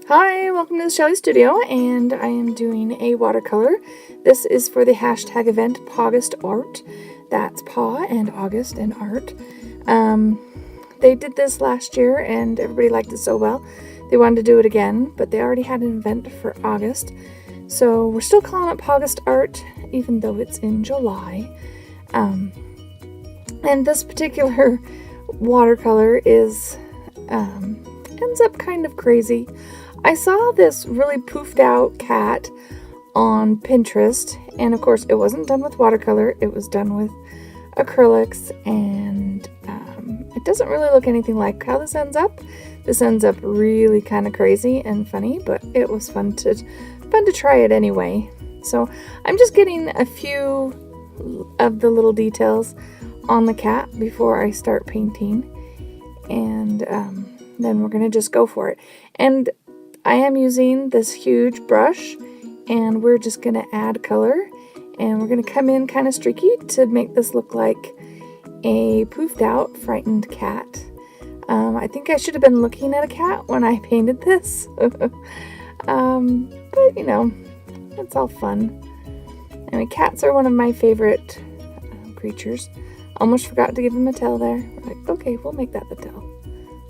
Hi, welcome to the Shelly Studio, and I am doing a watercolor. This is for the hashtag event Paugust Art. That's Paw and August and Art. They did this last year and everybody liked it so well. They wanted to do it again, but they already had an event for August. So we're still calling it Paugust Art, even though it's in July. And this particular watercolor is ends up kind of crazy. I saw this really poofed out cat on Pinterest, and of course it wasn't done with watercolor, it was done with acrylics, and it doesn't really look anything like how this ends up. This ends up really kind of crazy and funny, but it was fun to try it anyway. So I'm just getting a few of the little details on the cat before I start painting, and then we're gonna just go for it. And I am using this huge brush, and we're just going to add color, and we're going to come in kind of streaky to make this look like a poofed out, frightened cat. I think I should have been looking at a cat when I painted this, but you know, it's all fun. I mean, cats are one of my favorite creatures. Almost forgot to give him a tail there. We're like, okay, we'll make that the tail.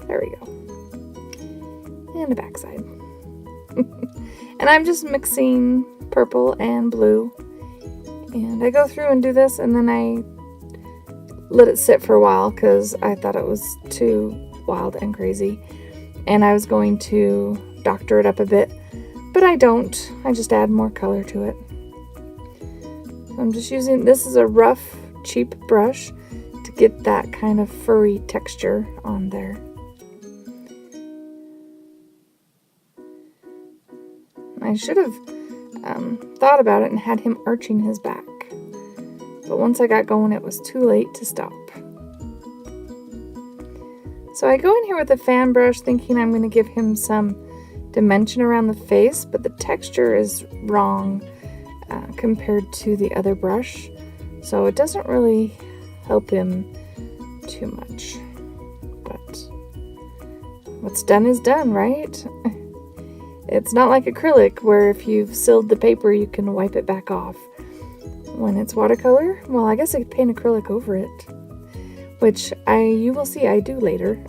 There we go. And the backside. And I'm just mixing purple and blue, and I go through and do this, and then I let it sit for a while because I thought it was too wild and crazy, and I was going to doctor it up a bit, but I don't. I just add more color to it. So I'm just using, this is a rough, cheap brush to get that kind of furry texture on there. I should have thought about it and had him arching his back, but once I got going it was too late to stop. So I go in here with a fan brush thinking I'm going to give him some dimension around the face, but the texture is wrong compared to the other brush, so it doesn't really help him too much. But what's done is done, right? It's not like acrylic where if you've sealed the paper you can wipe it back off. When it's watercolor, well, I guess I could paint acrylic over it, which you will see I do later.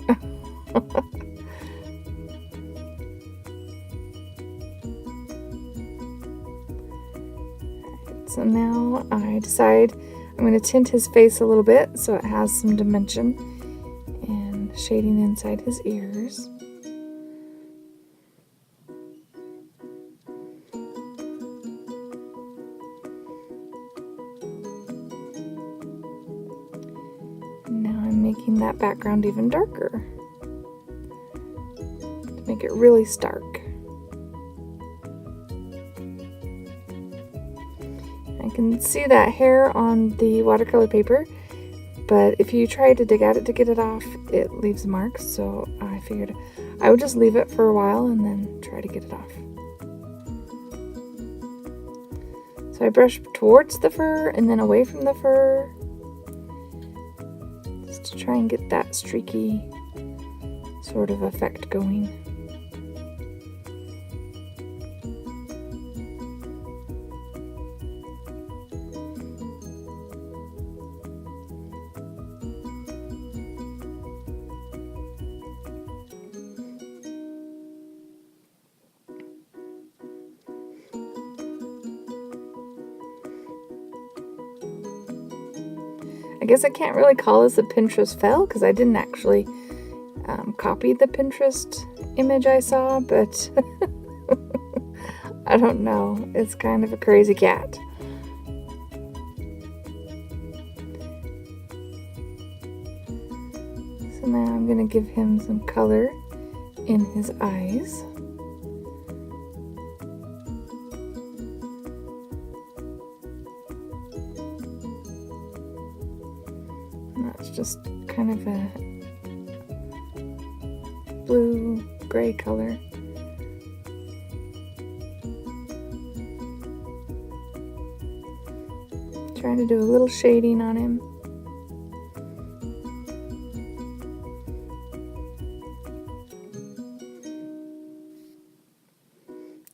So now I decide I'm going to tint his face a little bit so it has some dimension, and shading inside his ears. Making that background even darker to make it really stark. I can see that hair on the watercolor paper, but if you try to dig at it to get it off, it leaves marks, so I figured I would just leave it for a while and then try to get it off. So I brush towards the fur and then away from the fur, to try and get that streaky sort of effect going. I guess I can't really call this a Pinterest fail because I didn't actually copy the Pinterest image I saw, but I don't know. It's kind of a crazy cat. So now I'm going to give him some color in his eyes. That's just kind of a blue-gray color. Trying to do a little shading on him.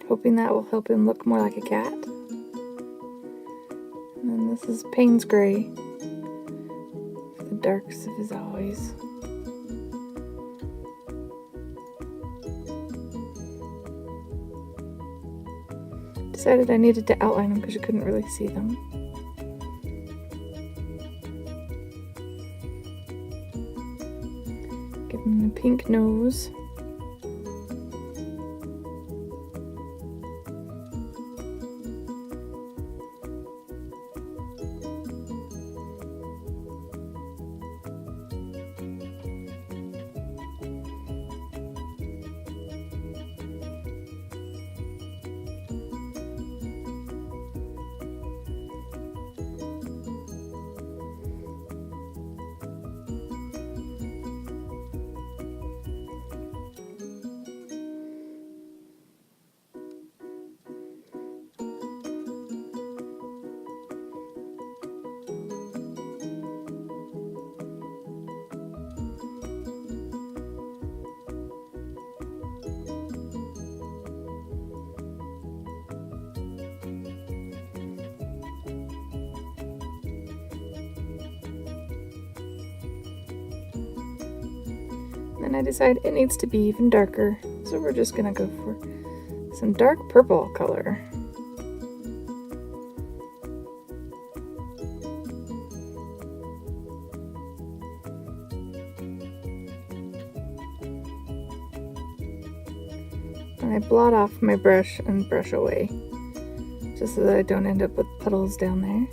hoping that will help him look more like a cat. And then this is Payne's Gray, the darks of his eyes. Decided I needed to outline them because you couldn't really see them. Give him a pink nose. And I decided it needs to be even darker, so we're just gonna go for some dark purple color. And I blot off my brush and brush away, just so that I don't end up with puddles down there.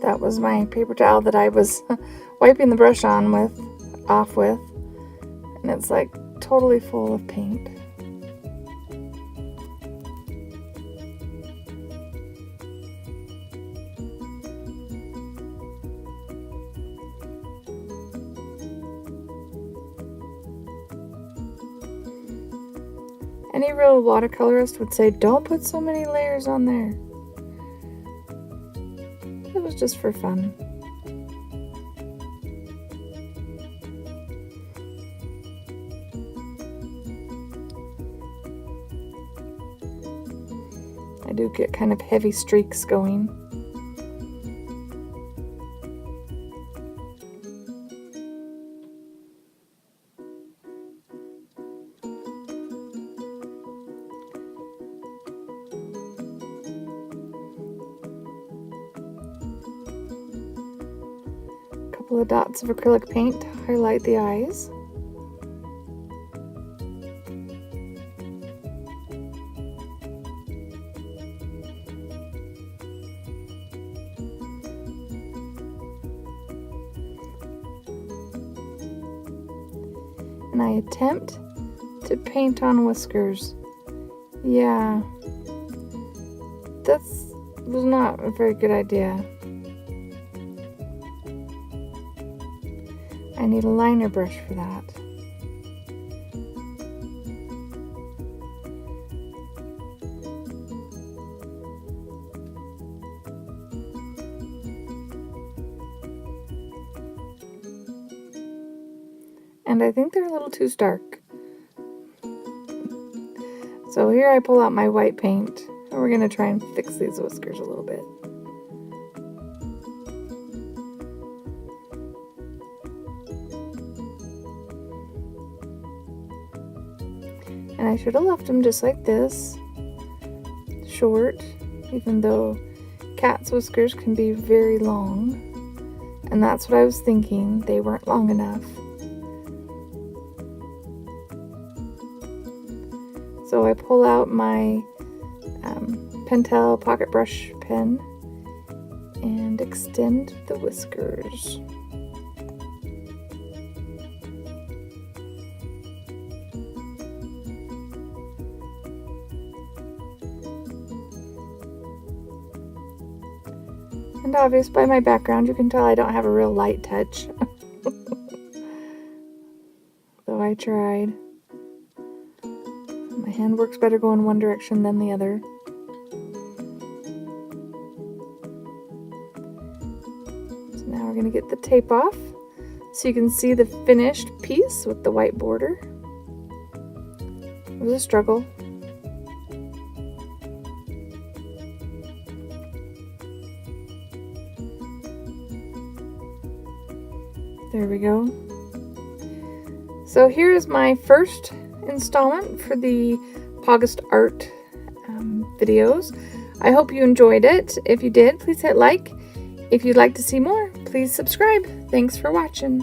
That was my paper towel that I was wiping the brush off with, and it's like totally full of paint. Any real watercolorist would say, don't put so many layers on there. It was just for fun. I do get kind of heavy streaks going. Couple of dots of acrylic paint to highlight the eyes. And I attempt to paint on Whiskers. Yeah, that was not a very good idea. I need a liner brush for that. and I think they're a little too stark. So here I pull out my white paint, and we're going to try and fix these whiskers a little bit. And I should have left them just like this, short, even though cats' whiskers can be very long. And that's what I was thinking, they weren't long enough. So I pull out my Pentel pocket brush pen and extend the whiskers. And obvious by my background, you can tell I don't have a real light touch. Though I tried. My hand works better going one direction than the other. So now we're going to get the tape off so you can see the finished piece with the white border. It was a struggle. There we go. So here is my first installment for the August art videos. I hope you enjoyed it. If you did, please hit like. If you'd like to see more, please subscribe. Thanks for watching.